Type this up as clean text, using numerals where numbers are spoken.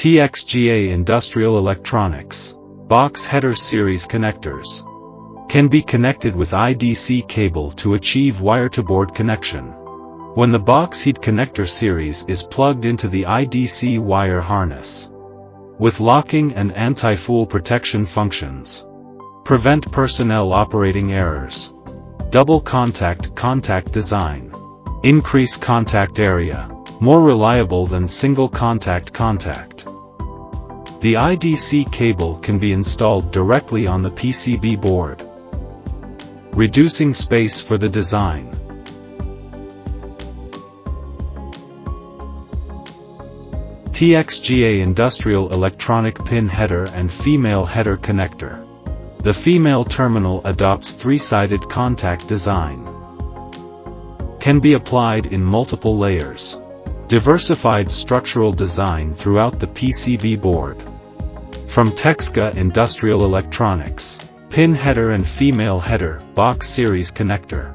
TXGA Industrial Electronics Box Header Series Connectors can be connected with IDC cable to achieve wire-to-board connection. When the box heat connector series is plugged into the IDC wire harness, with locking and anti-fool protection functions, prevent personnel operating errors, double contact design, increase contact area, more reliable than single contact. The IDC cable can be installed directly on the PCB board, reducing space for the design. TXGA Industrial Electronic Pin Header and Female Header Connector. The female terminal adopts three-sided contact design. Can be applied in multiple layers. Diversified structural design throughout the PCB board. From TXGA Industrial Electronics, Pin Header and Female Header Box Series Connector.